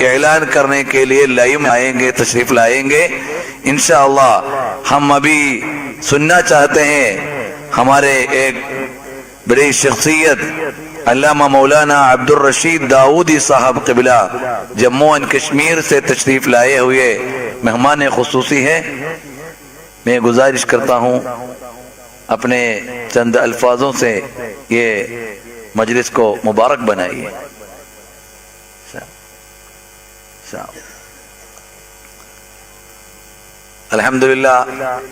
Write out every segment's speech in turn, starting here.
اعلان کرنے کے لیے لائیو آئیں گے، تشریف لائیں گے انشاءاللہ۔ ہم ابھی سننا چاہتے ہیں ہمارے ایک بڑی شخصیت علامہ مولانا عبدالرشید داؤدی صاحب قبلہ جموں اینڈ کشمیر سے تشریف لائے ہوئے مہمان خصوصی ہیں۔ میں گزارش کرتا ہوں اپنے چند الفاظوں سے یہ مجلس کو مبارک بنائیے۔ الحمدللہ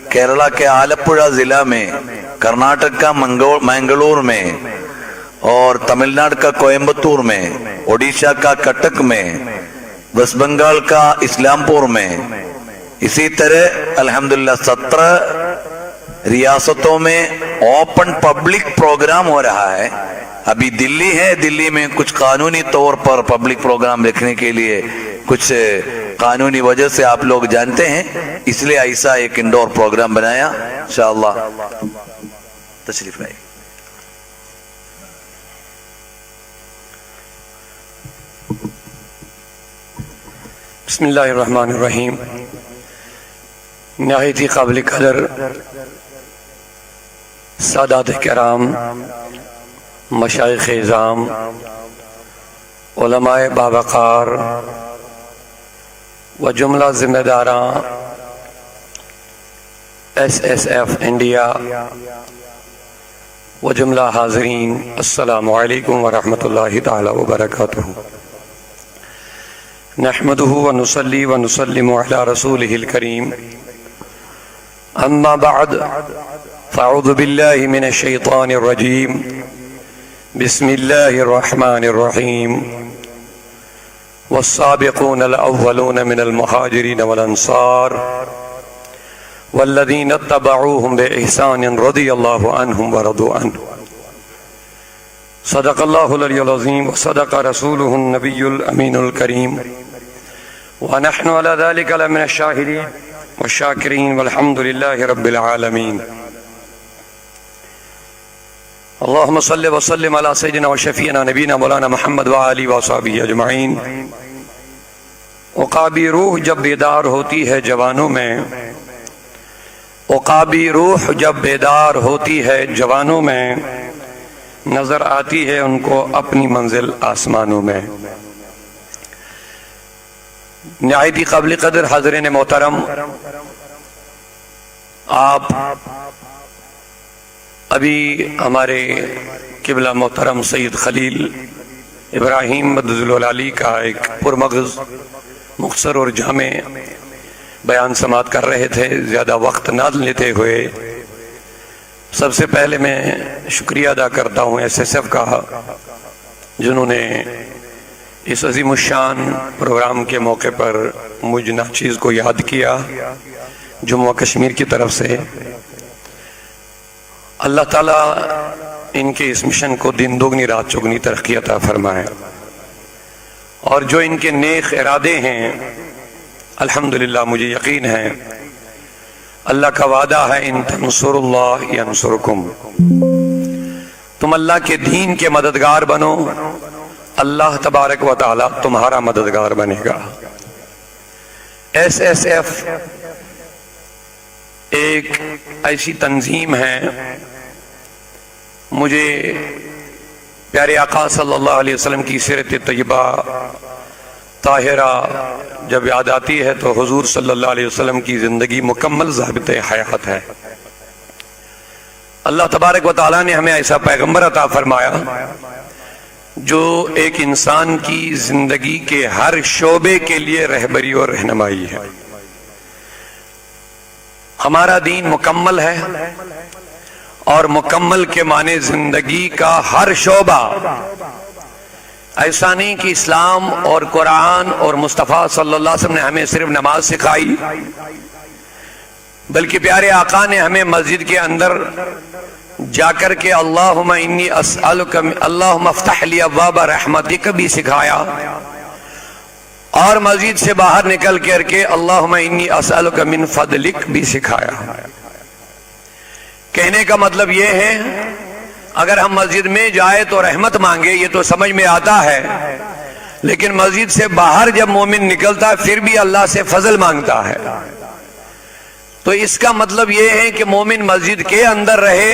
کیرلا کے آلپڑا ضلع میں، کرناٹک کا منگلور میں، اور تمل ناڈو کا کوئمبتور میں، اوڈیشہ کا کٹک میں، ویسٹ بنگال کا اسلام پور میں، اسی طرح الحمدللہ 17 ریاستوں میں اوپن پبلک پروگرام ہو رہا ہے۔ ابھی دلی ہے، دلی میں کچھ قانونی طور پر پبلک پروگرام رکھنے کے لیے کچھ قانونی وجہ سے آپ لوگ جانتے ہیں، اس لیے ایسا ایک انڈور پروگرام بنایا۔ انشاءاللہ تشریف لائے۔ بسم اللہ الرحمن الرحیم۔ نہایت ہی قابل قدر سادات کرام، مشائخ اعظام، علماء باوقار و جملہ ذمہ داراں SSF انڈیا و جملہ حاضرین، السلام علیکم ورحمۃ اللہ تعالی وبرکاتہ۔ نحمده ونصلي ونسلم على رسوله الكريم، أما بعد، فأعوذ بالله من الشيطان الرجيم، بسم الله الرحمن الرحيم، والسابقون الأولون من المهاجرين والأنصار والذين اتبعوهم بإحسان رضي الله عنهم ورضوا عنه، صدق الله العلي العظيم وصدق رسوله النبي الأمين الكريم، ونحن على ذلك لمن الشاهدين والشاكرين والحمد لله رب العالمين۔ اللهم صل وسلم على سيدنا وشفيعنا نبينا مولانا محمد وآلہ وصحبہ اجمعین۔ عقابی روح جب بیدار ہوتی ہے جوانوں میں، عقابی روح جب بیدار ہوتی ہے جوانوں میں، نظر آتی ہے ان کو اپنی منزل آسمانوں میں۔ نہایت ہی قابل قدر حاضرین محترم، آپ ابھی ہمارے قبلہ محترم سید خلیل ابراہیم مدظل العلی کا ایک پرمغز مختصر اور جامع بیان سماعت کر رہے تھے۔ زیادہ وقت نہ لیتے ہوئے سب سے پہلے میں شکریہ ادا کرتا ہوں SSF کا، جنہوں نے اس عظیم الشان پروگرام کے موقع پر مجھ ناچیز کو یاد کیا جموں کشمیر کی طرف سے۔ اللہ تعالیٰ ان کے اس مشن کو دن دگنی رات چگنی ترقی عطا فرمائے، اور جو ان کے نیک ارادے ہیں الحمدللہ مجھے یقین ہے، اللہ کا وعدہ ہے ان تنصر اللہ ینصرکم، تم اللہ کے دین کے مددگار بنو، اللہ تبارک و تعالی تمہارا مددگار بنے گا۔ SSF ایک ایسی تنظیم ہے، مجھے پیارے آقا صلی اللہ علیہ وسلم کی سیرت طیبہ طاہرہ جب یاد آتی ہے تو حضور صلی اللہ علیہ وسلم کی زندگی مکمل ضابط حیات ہے۔ اللہ تبارک و تعالیٰ نے ہمیں ایسا پیغمبر عطا فرمایا جو ایک انسان کی زندگی کے ہر شعبے کے لیے رہبری اور رہنمائی ہے۔ ہمارا دین مکمل ہے، اور مکمل کے معنی زندگی کا ہر شعبہ۔ ایسا نہیں کہ اسلام اور قرآن اور مصطفیٰ صلی اللہ علیہ وسلم نے ہمیں صرف نماز سکھائی، بلکہ پیارے آقا نے ہمیں مسجد کے اندر جا کر کے اللہم انی اسألک اللہم افتح لی ابواب رحمتک بھی سکھایا، اور مسجد سے باہر نکل کر کے اللہم انی اسألک من فضلک بھی سکھایا۔ کہنے کا مطلب یہ ہے اگر ہم مسجد میں جائے تو رحمت مانگے، یہ تو سمجھ میں آتا ہے، لیکن مسجد سے باہر جب مومن نکلتا ہے پھر بھی اللہ سے فضل مانگتا ہے. تو اس کا مطلب یہ ہے کہ مومن مسجد کے اندر رہے،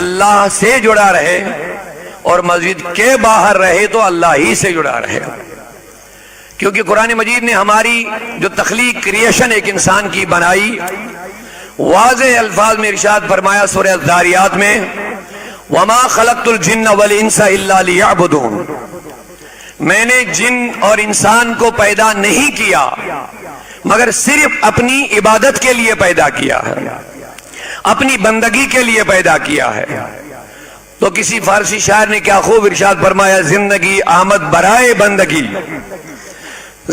اللہ سے جڑا رہے، اور مسجد کے باہر رہے تو اللہ ہی سے جڑا رہے. کیونکہ قرآن مجید نے ہماری جو تخلیق کریشن ایک انسان کی بنائی، واضح الفاظ میں ارشاد فرمایا سورہ الذاریات میں، وَمَا خَلَقْتُ الْجِنَّ وَالْإِنسَ إِلَّا لِيَعْبُدُونَ، میں نے جن اور انسان کو پیدا نہیں کیا مگر صرف اپنی عبادت کے لیے پیدا کیا ہے، اپنی بندگی کے لیے پیدا کیا ہے. تو کسی فارسی شاعر نے کیا خوب ارشاد فرمایا، زندگی آمد برائے بندگی،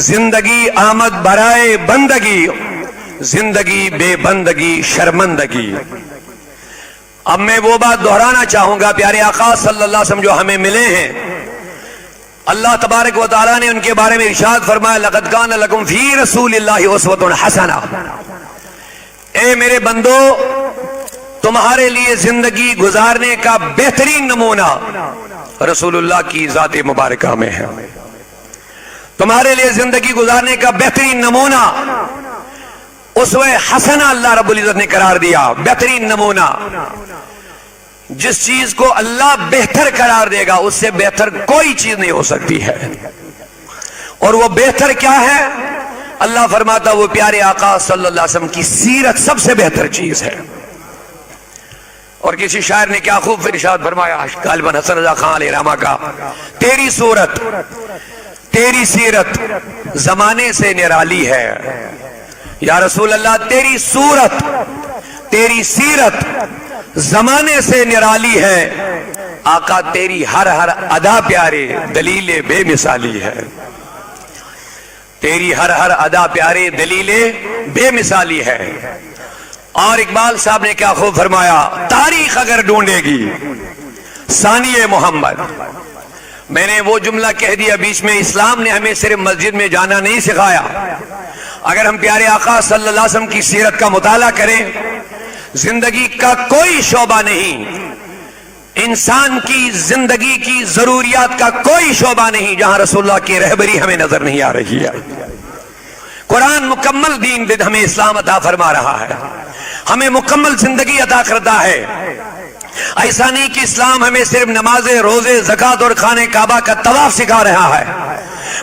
زندگی آمد برائے بندگی، زندگی بے بندگی شرمندگی. اب میں وہ بات دہرانا چاہوں گا، پیارے آقا صلی اللہ علیہ وسلم جو ہمیں ملے ہیں، اللہ تبارک و تعالیٰ نے ان کے بارے میں ارشاد فرمایا، لَقَدْ كَانَ لَكُمْ فِي رَسُولِ اللَّهِ أُسْوَةٌ حَسَنَةٌ، اے میرے بندو تمہارے لیے زندگی گزارنے کا بہترین نمونہ رسول اللہ کی ذات مبارکہ میں ہے. تمہارے لیے زندگی گزارنے کا بہترین نمونہ اسوہ حسنہ اللہ رب العزت نے قرار دیا. بہترین نمونہ، جس چیز کو اللہ بہتر قرار دے گا اس سے بہتر کوئی چیز نہیں ہو سکتی ہے. اور وہ بہتر کیا ہے؟ اللہ فرماتا وہ پیارے آقا صلی اللہ علیہ وسلم کی سیرت سب سے بہتر چیز ہے. اور کسی شاعر نے کیا خوب ارشاد فرمایا، غالباً حسن رضا خان علیہ رحمہ کا، تیری صورت تیری سیرت زمانے سے نرالی ہے. یا رسول اللہ تیری صورت تیری سیرت زمانے سے نرالی ہے، آقا تیری ہر ہر ادا پیارے دلیل بے مثالی ہے. تیری ہر ہر ادا پیارے دلیل بے مثالی ہے. اور اقبال صاحب نے کیا خوب فرمایا، تاریخ اگر ڈھونڈے گی ثانی محمد. میں نے وہ جملہ کہہ دیا بیچ میں، اسلام نے ہمیں صرف مسجد میں جانا نہیں سکھایا. اگر ہم پیارے آقا صلی اللہ علیہ وسلم کی سیرت کا مطالعہ کریں، زندگی کا کوئی شعبہ نہیں، انسان کی زندگی کی ضروریات کا کوئی شعبہ نہیں جہاں رسول اللہ کی رہبری ہمیں نظر نہیں آ رہی ہے. قرآن مکمل دین ہمیں اسلام عطا فرما رہا ہے، ہمیں مکمل زندگی عطا کرتا ہے. ایسا نہیں کہ اسلام ہمیں صرف نمازیں، روزے، زکوٰۃ اور خانہ کعبہ کا طواف سکھا رہا ہے،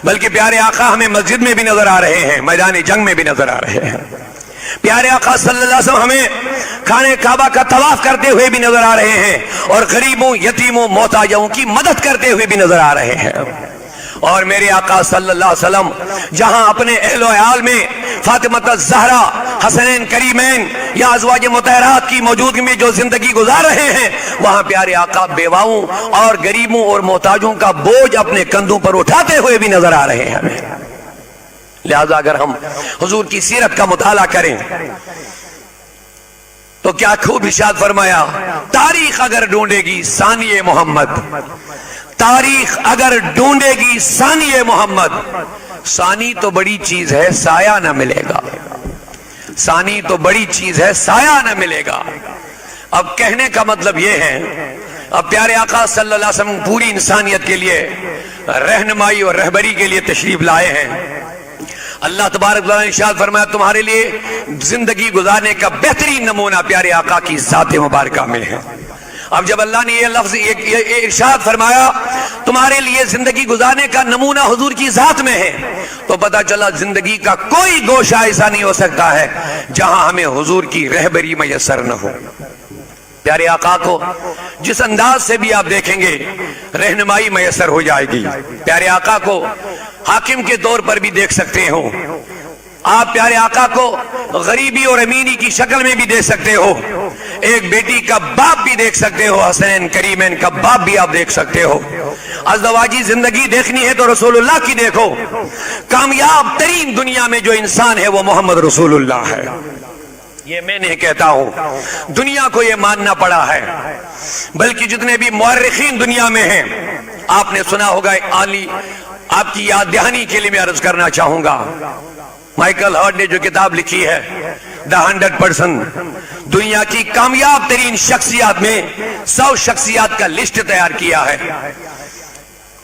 بلکہ پیارے آقا ہمیں مسجد میں بھی نظر آ رہے ہیں، میدان جنگ میں بھی نظر آ رہے ہیں. پیارے آقا صلی اللہ علیہ وسلم ہمیں خانہ کعبہ کا طواف کرتے ہوئے بھی نظر آ رہے ہیں، اور غریبوں، یتیموں، محتاجوں کی مدد کرتے ہوئے بھی نظر آ رہے ہیں. اور میرے آقا صلی اللہ علیہ وسلم جہاں اپنے اہل و عیال میں فاطمہ الزہرا، حسنین کریمین یا ازواج مطہرات کی موجودگی میں جو زندگی گزار رہے ہیں، وہاں پیارے آقا بیواؤں اور غریبوں اور محتاجوں کا بوجھ اپنے کندھوں پر اٹھاتے ہوئے بھی نظر آ رہے ہیں. لہذا اگر ہم حضور کی سیرت کا مطالعہ کریں تو کیا خوب ارشاد فرمایا، تاریخ اگر ڈھونڈے گی ثانی محمد، تاریخ اگر ڈھونڈے گی ثانی محمد. ثانی تو بڑی چیز ہے، سایہ نہ ملے گا. ثانی تو بڑی چیز ہے، سایہ نہ ملے گا. اب کہنے کا مطلب یہ ہے، اب پیارے آقا صلی اللہ علیہ وسلم پوری انسانیت کے لیے رہنمائی اور رہبری کے لیے تشریف لائے ہیں. اللہ تبارک و تعالیٰ نے ارشاد فرمایا تمہارے لیے زندگی گزارنے کا بہترین نمونہ پیارے آقا کی ذات مبارکہ میں ہے. اب جب اللہ نے یہ لفظ یہ ارشاد فرمایا تمہارے لیے زندگی گزارنے کا نمونہ حضور کی ذات میں ہے، تو پتہ چلا زندگی کا کوئی گوشہ ایسا نہیں ہو سکتا ہے جہاں ہمیں حضور کی رہبری میسر نہ ہو. پیارے آقا کو جس انداز سے بھی آپ دیکھیں گے رہنمائی میسر ہو جائے گی. پیارے آقا کو حاکم کے طور پر بھی دیکھ سکتے ہو آپ، پیارے آقا کو غریبی اور امینی کی شکل میں بھی دیکھ سکتے ہو، ایک بیٹی کا باپ بھی دیکھ سکتے ہو، حسین کریمین کا باپ بھی آپ دیکھ سکتے ہو. ازدواجی زندگی دیکھنی ہے تو رسول اللہ کی دیکھو. کامیاب ترین دنیا میں جو انسان ہے وہ محمد رسول اللہ ہے. یہ میں نہیں کہتا ہوں، دنیا کو یہ ماننا پڑا ہے، بلکہ جتنے بھی مورخین دنیا میں ہیں آپ نے سنا ہوگا. آپ کی یاد دہانی کے لیے میں عرض کرنا چاہوں گا، مائیکل ہارٹ نے جو کتاب لکھی ہے دا 100%، دنیا کی کامیاب ترین شخصیات میں 100 شخصیات کا لسٹ تیار کیا ہے.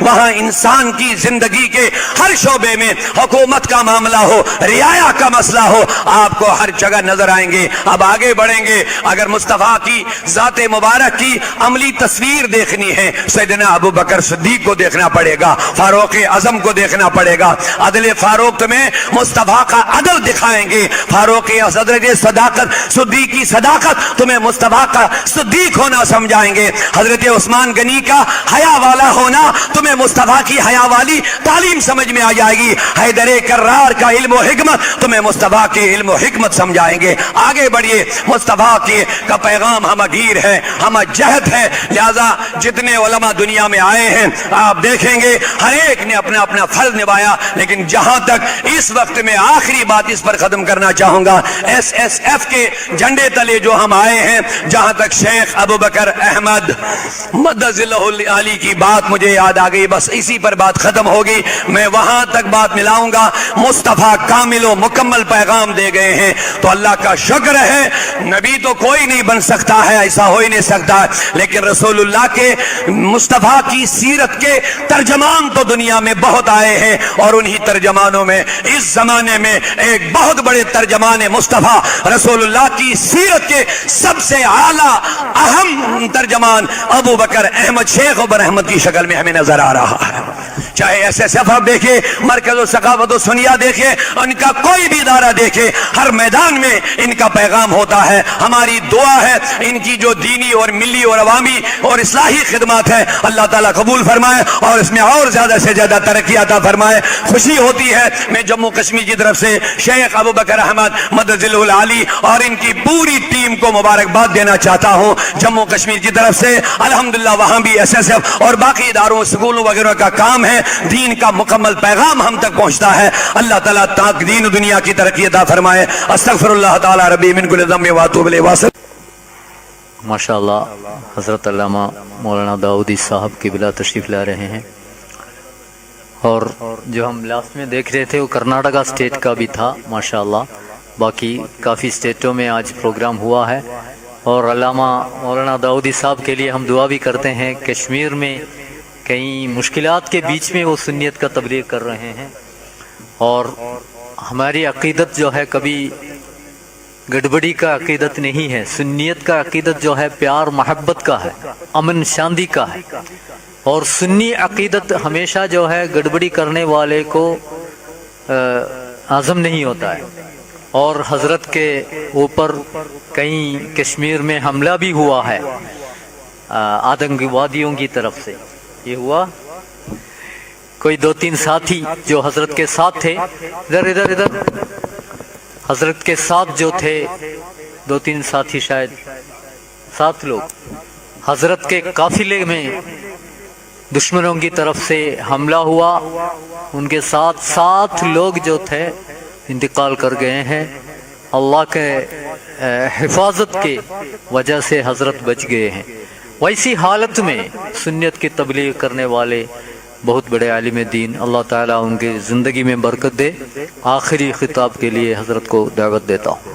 وہاں انسان کی زندگی کے ہر شعبے میں حکومت کا معاملہ ہو، رعایا کا مسئلہ ہو، آپ کو ہر جگہ نظر آئیں گے۔ اب آگے بڑھیں گے، اگر مصطفیٰ کی ذات مبارک کی عملی تصویر دیکھنی ہے سیدنا ابو بکر صدیق کو دیکھنا پڑے گا، فاروق اعظم کو دیکھنا پڑے گا۔ عدل فاروق تمہیں مصطفیٰ کا عدل دکھائیں گے، فاروق حضرت صداقت صدیق کی صداقت تمہیں مصطفیٰ کا صدیق ہونا سمجھائیں گے، حضرت عثمان غنی کا حیا والا ہونا تمہیں مصطفیٰ کی حیا والی تعلیم سمجھ میں آ جائے گی، حیدر کرار کا علم و حکمت تمہیں مصطفیٰ کے علم و حکمت سمجھائیں گے۔ آگے بڑھیے، مصطفیٰ کا پیغام ہم گیر ہے، ہم جہد ہے، لہذا جتنے علماء دنیا میں آئے ہیں آپ دیکھیں گے ہر ایک نے اپنا اپنا فرض نبھایا، لیکن جہاں تک اس وقت میں آخری بات اس پر ختم کرنا چاہوں گا، ایس ایس ایف کے جھنڈے تلے جو ہم آئے ہیں، جہاں تک شیخ ابو بکر احمد مدظ اللہ علی کی بات مجھے یاد آ گئی، بس اسی پر بات ختم ہوگی، میں وہاں تک بات ملاؤں گا۔ مصطفیٰ کامل و مکمل پیغام دے گئے ہیں، تو اللہ کا شکر ہے، نبی تو کوئی نہیں بن سکتا ہے، ایسا ہو ہی نہیں سکتا، لیکن رسول اللہ کے مصطفیٰ کی سیرت کے ترجمان تو دنیا میں بہت آئے ہیں، اور انہی ترجمانوں میں اس زمانے میں ایک بہت بڑے ترجمان مصطفیٰ رسول اللہ کی سیرت کے سب سے اعلیٰ اہم ترجمان ابو بکر احمد شیخ ابر احمد کی شکل میں ہمیں نظر آ رہا ہے۔ چاہے ایس ایس ایف آپ دیکھیں، مرکز و ثقافت و سنیا دیکھیں، ان کا کوئی بھی ادارہ دیکھیں، ہر میدان میں ان کا پیغام ہوتا ہے۔ ہماری دعا ہے ان کی جو دینی اور ملی اور عوامی اور اصلاحی خدمات ہے اللہ تعالیٰ قبول فرمائے، اور اس میں اور زیادہ سے زیادہ ترقی عطا فرمائے۔ خوشی ہوتی ہے، میں جموں کشمیر کی طرف سے شیخ ابو بکر احمد مدظ اللہ علی اور ان کی پوری ٹیم کو مبارکباد دینا چاہتا ہوں۔ جموں کشمیر کی طرف سے الحمدللہ وہاں بھی ایس ایس ایف اور باقی اداروں سکولوں وغیرہ کا کام ہے، دین کا مکمل پیغام ہم تک پہنچتا ہے۔ اللہ تعالیٰ تاک دین و دنیا کی ترقی عطا فرمائے۔ استغفر اللہ تعالیٰ ربی من کل ذنب واتوب الیہ واسطہ۔ ماشاءاللہ حضرت علامہ مولانا داؤدی صاحب کی بلا تشریف لا رہے ہیں، اور جو ہم لاسٹ میں دیکھ رہے تھے وہ کرناٹکا اسٹیٹ کا بھی تھا ماشاءاللہ، باقی کافی اسٹیٹوں میں آج پروگرام ہوا ہے، اور علامہ مولانا داؤدی صاحب کے لیے ہم دعا بھی کرتے ہیں۔ کشمیر میں کئی مشکلات کے بیچ میں وہ سنیت کا تبلیغ کر رہے ہیں، اور ہماری عقیدت جو ہے کبھی گڑبڑی کا عقیدت نہیں ہے، سنیت کا عقیدت جو ہے پیار محبت کا ہے، امن شاندی کا ہے، اور سنی عقیدت ہمیشہ جو ہے گڑبڑی کرنے والے کو عزم نہیں ہوتا ہے۔ اور حضرت کے اوپر کہیں کشمیر میں حملہ بھی ہوا ہے آتنکوادیوں کی طرف سے، یہ ہوا، کوئی 2-3 ساتھی جو حضرت کے ساتھ تھے، ادھر حضرت کے ساتھ جو تھے 2-3 ساتھی، شاید 7 لوگ، حضرت کے قافلے میں دشمنوں کی طرف سے حملہ ہوا، ان کے ساتھ 7 لوگ جو تھے انتقال کر گئے ہیں۔ اللہ کے حفاظت کے وجہ سے حضرت بچ گئے ہیں۔ ویسی حالت میں سنت کی تبلیغ کرنے والے بہت بڑے عالم دین، اللہ تعالیٰ ان کی زندگی میں برکت دے۔ آخری خطاب کے لیے حضرت کو دعوت دیتا ہوں۔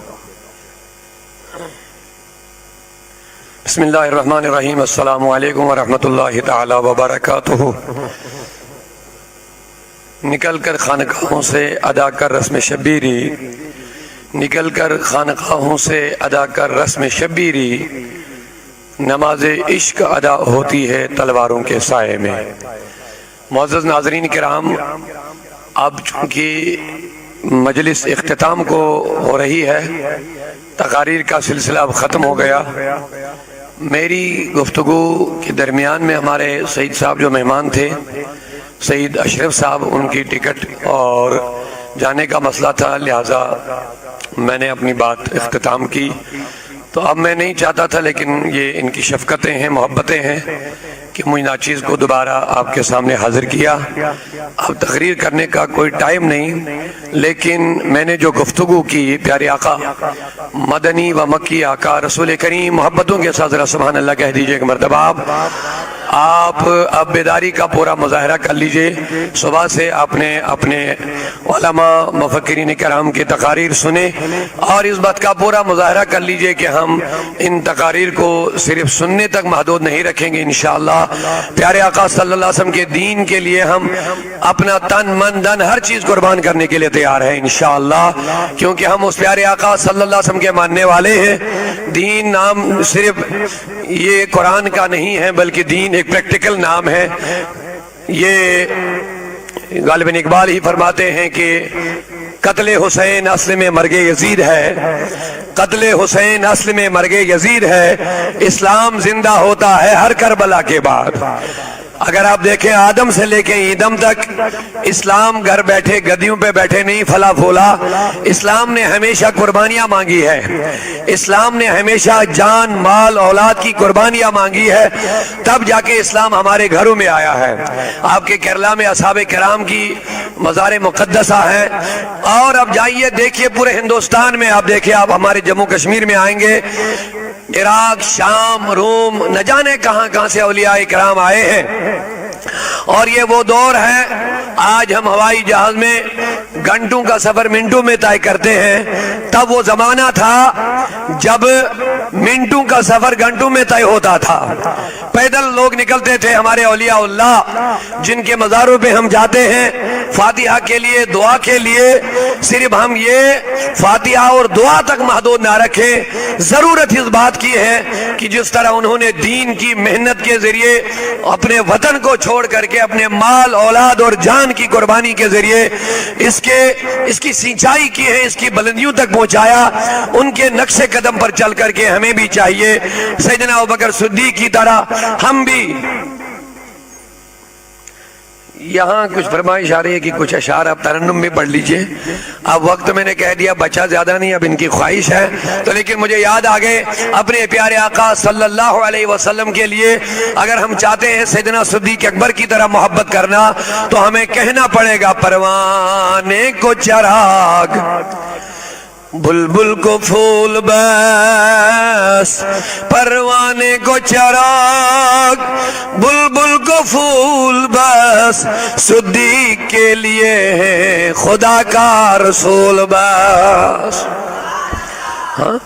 بسم اللہ الرحمن الرحیم، السلام علیکم ورحمۃ اللہ تعالی وبرکاتہ۔ نکل کر خانقاہوں سے ادا کر رسم شبیری، نکل کر خانقاہوں سے ادا کر رسم شبیری، نماز عشق ادا ہوتی ہے تلواروں کے سائے میں۔ معزز ناظرین کرام، اب چونکہ مجلس اختتام کو ہو رہی ہے، تقاریر کا سلسلہ اب ختم ہو گیا، میری گفتگو کے درمیان میں ہمارے سعید صاحب جو مہمان تھے، سعید اشرف صاحب، ان کی ٹکٹ اور جانے کا مسئلہ تھا، لہٰذا میں نے اپنی بات اختتام کی۔ تو اب میں نہیں چاہتا تھا، لیکن یہ ان کی شفقتیں ہیں، محبتیں ہیں کہ مجھ ناچیز کو دوبارہ آپ کے سامنے حاضر کیا۔ اب تقریر کرنے کا کوئی ٹائم نہیں، لیکن میں نے جو گفتگو کی، پیارے آقا مدنی و مکی آقا رسول کریم، محبتوں کے ساتھ ذرا سبحان اللہ کہہ دیجئے ایک مرتبہ آپ۔ آپ اب بیداری کا پورا مظاہرہ کر لیجئے. صبح سے آپ نے اپنے علماء مفکرین کرام کی تقاریر سنے اور اس بات کا پورا مظاہرہ کر لیجئے کہ ہم ان تقاریر کو صرف سننے تک محدود نہیں رکھیں گے. انشاءاللہ پیارے آقا صلی اللہ علیہ وسلم کے دین کے لیے ہم اپنا تن من دھن ہر چیز قربان کرنے کے لیے تیار ہیں انشاءاللہ، کیونکہ ہم اس پیارے آقا صلی اللہ علیہ وسلم کے ماننے والے ہیں. دین نام صرف یہ قرآن کا نہیں ہے بلکہ دین ایک پریکٹیکل نام ہے. یہ غالباً اقبال ہی فرماتے ہیں کہ قتل حسین اصل میں مرگ یزید ہے، قتل حسین اصل میں مرگ یزید ہے، اسلام زندہ ہوتا ہے ہر کربلا کے بعد. اگر آپ دیکھیں آدم سے لے کے ایدم تک اسلام گھر بیٹھے گدیوں پہ بیٹھے نہیں پھلا پھولا. اسلام نے ہمیشہ قربانیاں مانگی ہے، اسلام نے ہمیشہ جان مال اولاد کی قربانیاں مانگی ہے، تب جا کے اسلام ہمارے گھروں میں آیا ہے. آپ کے کیرلا میں اصحاب کرام کی مزار مقدسہ ہیں، اور اب جائیے دیکھیے پورے ہندوستان میں، آپ دیکھیے آپ ہمارے جموں کشمیر میں آئیں گے، عراق، شام، روم، نہ جانے کہاں کہاں سے اولیاء کرام آئے ہیں. اور یہ وہ دور ہے، آج ہم ہوائی جہاز میں گھنٹوں کا سفر منٹوں میں طے کرتے ہیں. تب وہ زمانہ تھا جب منٹوں کا سفر گھنٹوں میں طے ہوتا تھا. پیدل لوگ نکلتے تھے ہمارے اولیاء اللہ جن کے مزاروں پہ ہم جاتے ہیں فاتحہ کے لیے، دعا کے لیے. صرف ہم یہ فاتحہ اور دعا تک محدود نہ رکھیں، ضرورت اس بات کی ہے کہ جس طرح انہوں نے دین کی محنت کے ذریعے اپنے وطن کو چھوڑ کر کے اپنے مال اولاد اور جان کی قربانی کے ذریعے اس کی سینچائی کی ہے، اس کی بلندیوں تک پہنچایا، ان کے نقش قدم پر چل کر کے ہمیں بھی چاہیے سیدنا ابوبکر صدیق کی طرح ہم بھی. یہاں کچھ فرمائش آ رہی ہے کہ کچھ اشعار آپ ترنم میں پڑھ لیجئے. اب وقت میں نے کہہ دیا بچہ زیادہ نہیں، اب ان کی خواہش ہے تو، لیکن مجھے یاد آ گئے اپنے پیارے آقا صلی اللہ علیہ وسلم کے لیے اگر ہم چاہتے ہیں سیدنا صدیق اکبر کی طرح محبت کرنا تو ہمیں کہنا پڑے گا پروانے کو چراغ، بلبل کو پھول بس، پروانے کو چراغ، بلبل کو پھول بس، صدیق کے لیے ہے خدا کا رسول بس. ہاں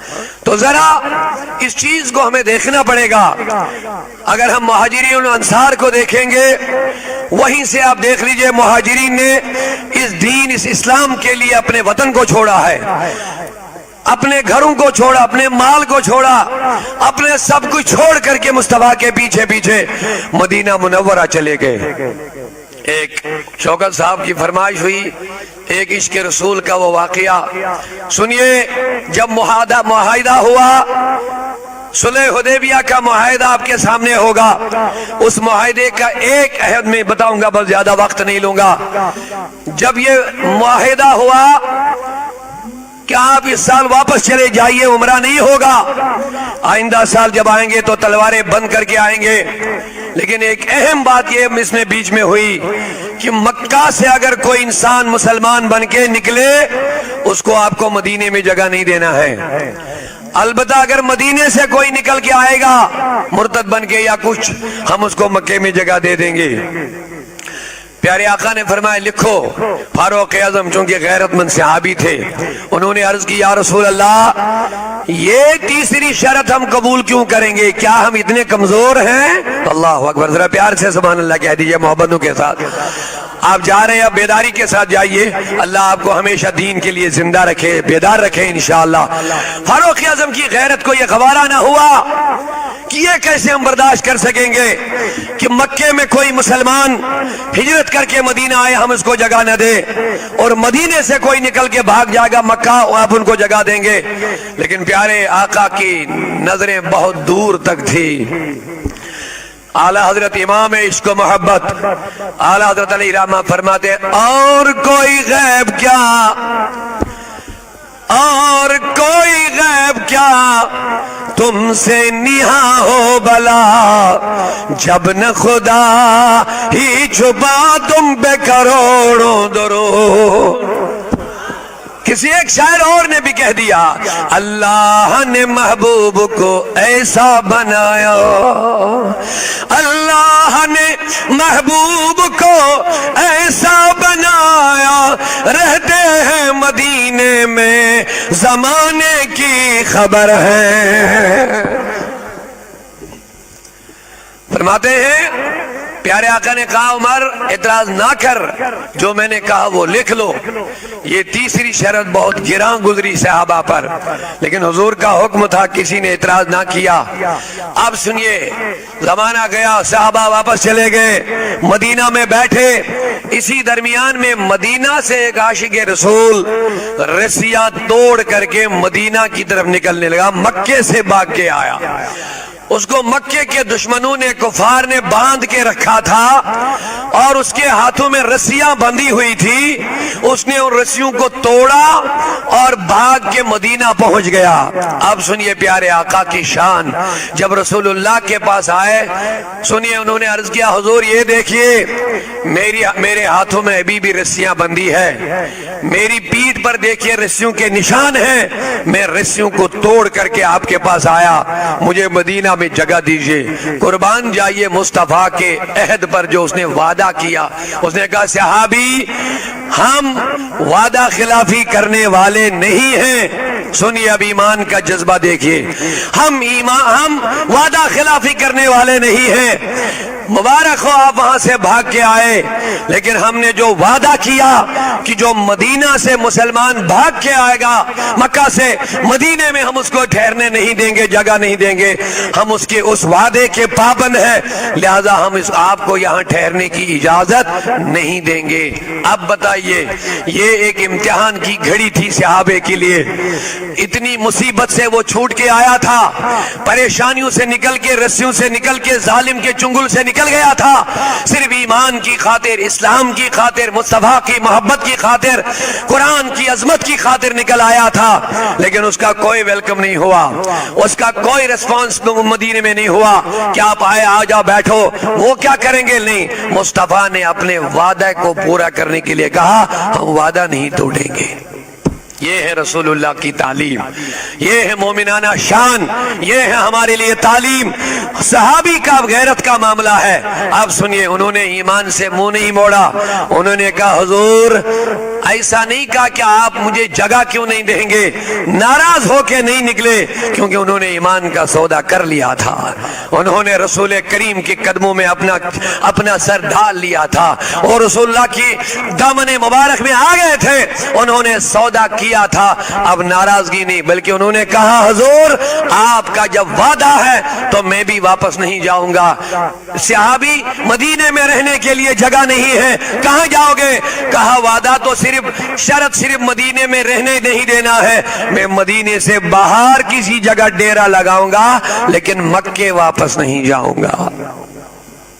تو ذرا اس چیز کو ہمیں دیکھنا پڑے گا. اگر ہم مہاجرین و انصار کو دیکھیں گے، وہیں سے آپ دیکھ لیجئے مہاجرین نے اس دین اس اسلام کے لیے اپنے وطن کو چھوڑا ہے، اپنے گھروں کو چھوڑا، اپنے مال کو چھوڑا، اپنے سب کچھ چھوڑ کر کے مصطفیٰ کے پیچھے پیچھے مدینہ منورہ چلے گئے. ایک شوکت صاحب کی فرمائش ہوئی ایک عشق رسول کا وہ واقعہ سنیے. جب معاہدہ ہوا، صلح حدیبیہ کا معاہدہ آپ کے سامنے ہوگا. اس معاہدے کا ایک عہد میں بتاؤں گا، بس زیادہ وقت نہیں لوں گا. جب یہ معاہدہ ہوا کہ آپ اس سال واپس چلے جائیے، عمرہ نہیں ہوگا، آئندہ سال جب آئیں گے تو تلواریں بند کر کے آئیں گے. لیکن ایک اہم بات یہ اس میں بیچ میں ہوئی کہ مکہ سے اگر کوئی انسان مسلمان بن کے نکلے اس کو آپ کو مدینے میں جگہ نہیں دینا ہے. البتہ اگر مدینے سے کوئی نکل کے آئے گا مرتد بن کے یا کچھ، ہم اس کو مکے میں جگہ دے دیں گے. پیارے آقا نے فرمایا لکھو. فاروق اعظم چونکہ غیرت مند صحابی تھے، انہوں نے عرض کی یا رسول اللہ یہ تیسری شرط ہم قبول کیوں کریں گے، کیا ہم اتنے کمزور ہیں؟ اللہ اکبر، ذرا پیار سے سبحان اللہ کہہ دیجئے محبتوں کے ساتھ. آپ جا رہے ہیں، اب بیداری کے ساتھ جائیے. اللہ آپ کو ہمیشہ دین کے لیے زندہ رکھے، بیدار رکھے انشاءاللہ. فاروق اعظم کی غیرت کو یہ گوارا نہ ہوا کہ یہ کیسے ہم برداشت کر سکیں گے کہ مکے میں کوئی مسلمان ہجرت کر کے مدینہ آئے ہم اس کو جگہ نہ دیں، اور مدینے سے کوئی نکل کے بھاگ جائے گا مکہ آپ ان کو جگہ دیں گے. لیکن پیارے آقا کی نظریں بہت دور تک تھی. اعلیٰ حضرت امام عشق و محبت اعلیٰ حضرت علیہ رحمہ فرماتے اور کوئی غیب کیا، اور کوئی غیب کیا تم سے نہاں ہو بلا، جب نہ خدا ہی چھپا تم پہ کروڑوں درود. کسی ایک شاعر اور نے بھی کہہ دیا اللہ نے محبوب کو ایسا بنایا، اللہ نے محبوب کو ایسا بنایا، رہتے ہیں مدینے میں زمانے کی خبر ہے۔ فرماتے ہیں پیارے آقا نے کہا عمر اعتراض نہ کر، جو میں نے کہا وہ لکھ لو۔ یہ تیسری شرط بہت گراں گزری صحابہ پر، لیکن حضور کا حکم تھا، کسی نے اعتراض نہ کیا۔ اب سنیے، زمانہ گیا، صحابہ واپس چلے گئے، مدینہ میں بیٹھے۔ اسی درمیان میں مدینہ سے ایک عاشق رسول رسیاں توڑ کر کے مدینہ کی طرف نکلنے لگا، مکے سے بھاگ کے آیا۔ اس کو مکے کے دشمنوں نے، کفار نے باندھ کے رکھا تھا اور اس کے ہاتھوں میں رسیاں بندھی ہوئی تھی۔ اس نے ان رسیوں کو توڑا اور بھاگ کے مدینہ پہنچ گیا۔ اب سنیے پیارے آقا کی شان، جب رسول اللہ کے پاس آئے، سنیے انہوں نے عرض کیا حضور یہ دیکھیے میرے ہاتھوں میں ابھی بھی رسیاں بندھی ہے، میری پیٹھ پر دیکھیے رسیوں کے نشان ہیں، میں رسیوں کو توڑ کر کے آپ کے پاس آیا، مجھے مدینہ میں جگہ دیجئے۔ قربان جائیے مصطفیٰ کے عہد پر جو اس نے وعدہ کیا۔ اس نے کہا صحابی ہم وعدہ خلافی کرنے والے نہیں ہیں۔ سنیے اب ایمان کا جذبہ دیکھیے، ہم وعدہ خلافی کرنے والے نہیں ہیں۔ مبارک ہو آپ وہاں سے بھاگ کے آئے، لیکن ہم نے جو وعدہ کیا کہ جو مدینہ سے مسلمان بھاگ کے آئے گا مکہ سے، مدینے میں ہم اس کو ٹھہرنے نہیں دیں گے، جگہ نہیں دیں گے، ہم اس کے اس وعدے کے پابند ہیں، لہذا ہم آپ کو یہاں ٹھہرنے کی اجازت نہیں دیں گے۔ اب بتائیے، یہ ایک امتحان کی گھڑی تھی صحابے کے لیے، اتنی مصیبت سے وہ چھوٹ کے آیا تھا، پریشانیوں سے نکل کے، رسیوں سے نکل کے، ظالم کے چنگل سے نکل گیا تھا، صرف ایمان کی خاطر، اسلام کی خاطر، مصطفیٰ کی محبت کی خاطر، قرآن کی عظمت کی خاطر نکل آیا تھا، لیکن اس کا کوئی ویلکم نہیں ہوا، اس کا کوئی ریسپانس مدینے میں نہیں ہوا کہ آپ آئے، آ جاؤ بیٹھو، وہ کیا کریں گے؟ نہیں، مصطفیٰ نے اپنے وعدے کو پورا کرنے کے لیے کہا ہم وعدہ نہیں توڑیں گے۔ یہ ہے رسول اللہ کی تعلیم، یہ ہے مومنانہ شان، یہ ہے ہمارے لیے تعلیم۔ صحابی کا غیرت کا معاملہ ہے۔ اب سنیے، انہوں نے ایمان سے منہ نہیں موڑا، انہوں نے کہا حضور ایسا نہیں کہا کہ آپ مجھے جگہ کیوں نہیں دیں گے، ناراض ہو کے نہیں نکلے، کیونکہ انہوں نے ایمان کا سودا کر لیا تھا، انہوں نے رسول کریم کے قدموں میں اپنا سر ڈال لیا تھا اور رسول اللہ کی دامن مبارک میں آ گئے تھے، انہوں نے سودا کیا تھا۔ اب ناراضگی نہیں، بلکہ انہوں نے کہا حضور آپ کا جب وعدہ ہے تو میں بھی واپس نہیں جاؤں گا۔ صحابی مدینے میں رہنے کے لیے جگہ نہیں ہے، کہاں جاؤ گے؟ کہا وعدہ تو شرط صرف مدینے میں رہنے نہیں دینا ہے، میں مدینے سے باہر کسی جگہ ڈیرا لگاؤں گا، لیکن مکے واپس نہیں جاؤں گا،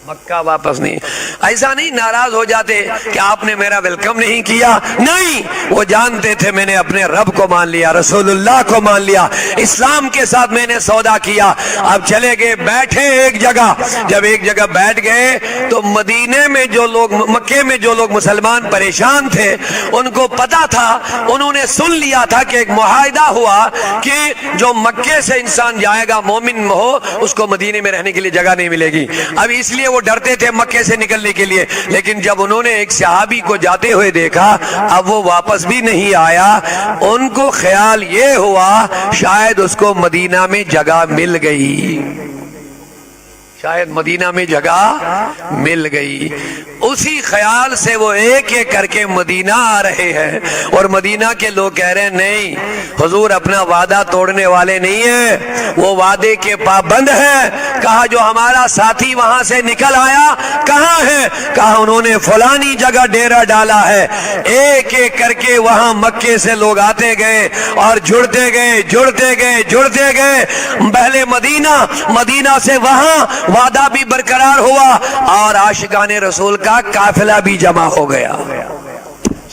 مکہ واپس نہیں۔ ایسا نہیں ناراض ہو جاتے کہ آپ نے میرا ویلکم نہیں کیا، نہیں، وہ جانتے تھے میں نے اپنے رب کو مان لیا، رسول اللہ کو مان لیا، اسلام کے ساتھ میں نے سودا کیا۔ اب چلے گئے، بیٹھے ایک جگہ، جب ایک جگہ بیٹھ گئے تو مدینے میں جو لوگ، مکے میں جو لوگ مسلمان پریشان تھے ان کو پتا تھا، انہوں نے سن لیا تھا کہ ایک معاہدہ ہوا کہ جو مکے سے انسان جائے گا مومن ہو، اس کو مدینے میں رہنے کے لیے جگہ نہیں ملے گی۔ اب اس لیے وہ ڈرتے تھے مکے سے نکلنے کے لیے، لیکن جب انہوں نے ایک صحابی کو جاتے ہوئے دیکھا، اب وہ واپس بھی نہیں آیا، ان کو خیال یہ ہوا شاید اس کو مدینہ میں جگہ مل گئی، شاید مدینہ میں جگہ مل گئی۔ اسی خیال سے وہ ایک ایک کر کے مدینہ آ رہے ہیں، اور مدینہ کے لوگ کہہ رہے ہیں نہیں حضور اپنا وعدہ توڑنے والے نہیں ہیں، وہ وعدے کے پابند ہیں۔ کہا جو ہمارا ساتھی وہاں سے نکل آیا کہاں ہے؟ کہا انہوں نے فلانی جگہ ڈیرا ڈالا ہے۔ ایک ایک کر کے وہاں مکے سے لوگ آتے گئے اور جڑتے گئے، پہلے مدینہ سے وہاں وعدہ بھی برقرار ہوا اور عاشقان رسول کا قافلہ بھی جمع ہو گیا۔